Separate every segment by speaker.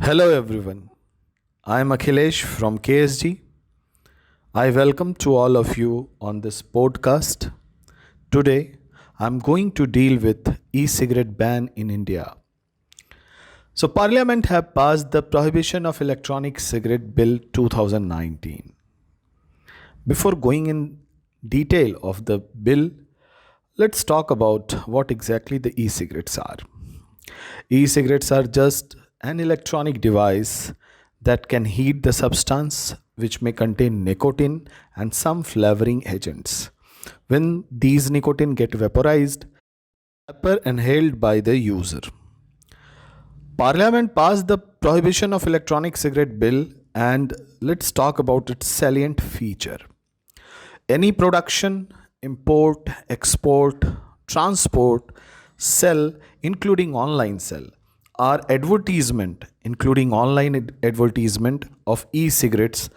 Speaker 1: Hello everyone. I am Akhilesh from KSG. I welcome to all of you on this podcast. Today I am going to deal with e-cigarette ban in India. So Parliament have passed the Prohibition of Electronic Cigarette Bill 2019. Before going in detail of the bill, let's talk about what exactly the e-cigarettes are. E-cigarettes are just an electronic device that can heat the substance which may contain nicotine and some flavoring agents. When these nicotine get vaporized, vapor inhaled by the user. Parliament passed the Prohibition of Electronic Cigarette Bill, and let's talk about its salient feature. Any production, import, export, transport, sell, including online sell, or advertisement, including online advertisement of e-cigarettes,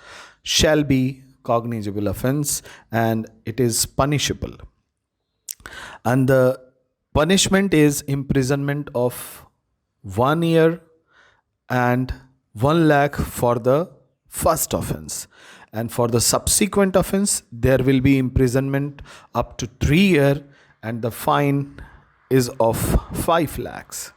Speaker 1: shall be cognizable offense and it is punishable. And the punishment is imprisonment of 1 year and 1 lakh for the first offense, and for the subsequent offense there will be imprisonment up to 3 years and the fine is of 5 lakhs.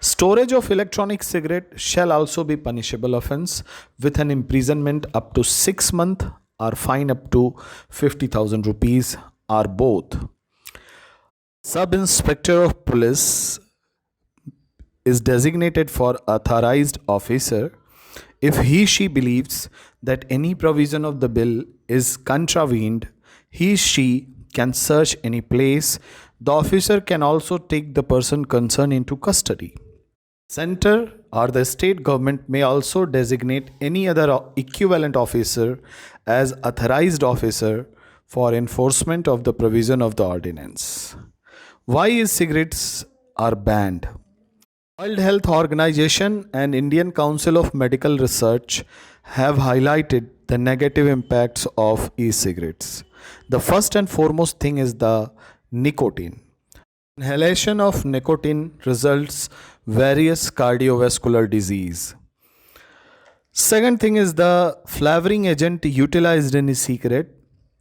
Speaker 1: Storage of electronic cigarette shall also be punishable offense with an imprisonment up to 6 months or fine up to 50,000 rupees or both. Sub Inspector of Police is designated for authorized officer if he she believes that any provision of the bill is contravened. He she can search any place. The officer can also take the person concerned into custody. Center or the state government may also designate any other equivalent officer as authorized officer for enforcement of the provision of the ordinance. Why e-cigarettes are banned? World Health Organization and Indian Council of Medical Research have highlighted the negative impacts of e-cigarettes. The first and foremost thing is the nicotine. Inhalation of nicotine results various cardiovascular disease. Second thing is the flavoring agent utilized in e-cigarette,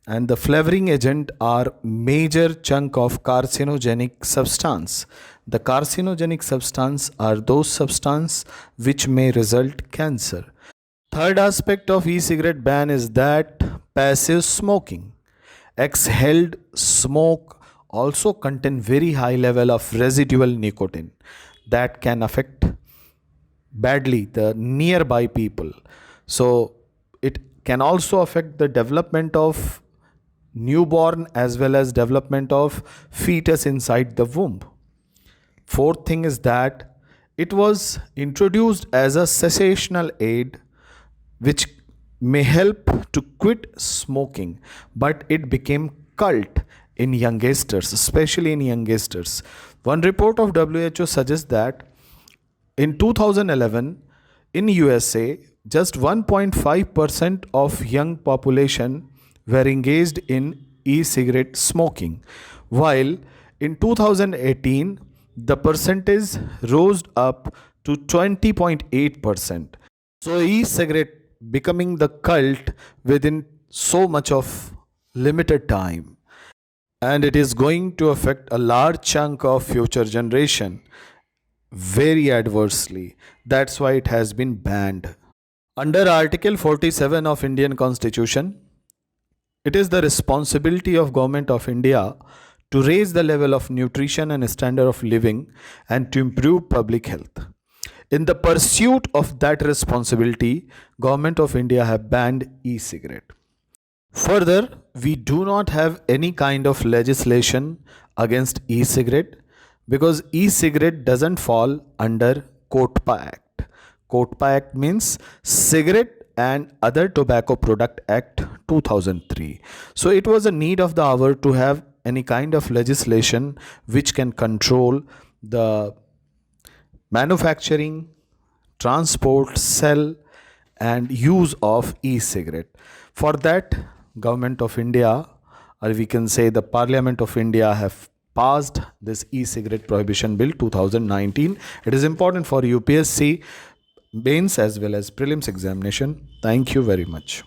Speaker 1: and the flavoring agent are major chunk of carcinogenic substance. The carcinogenic substance are those substance which may result cancer. Third aspect of e-cigarette ban is that passive smoking. Exhaled smoke also contain very high level of residual nicotine that can affect badly the nearby people. So it can also affect the development of newborn as well as development of fetus inside the womb. Fourth thing is that it was introduced as a cessational aid which may help to quit smoking, but it became cult in youngsters, especially in youngsters. One report of WHO suggests that in 2011 in USA just 1.5% of young population were engaged in e-cigarette smoking, while in 2018 the percentage rose up to 20.8%. So e-cigarette becoming the cult within so much of limited time, and it is going to affect a large chunk of future generation very adversely. That's why it has been banned. Under Article 47 of Indian Constitution, it is the responsibility of Government of India to raise the level of nutrition and standard of living and to improve public health. In the pursuit of that responsibility, Government of India have banned e-cigarette. Further, we do not have any kind of legislation against e-cigarette because e-cigarette doesn't fall under COTPA Act. COTPA Act means Cigarette and Other Tobacco Product Act 2003. So it was a need of the hour to have any kind of legislation which can control the manufacturing, transport, sell and use of e-cigarette. For that, Government of India, or we can say the Parliament of India, have passed this e-cigarette prohibition bill 2019. It is important for UPSC mains as well as prelims examination. Thank you very much.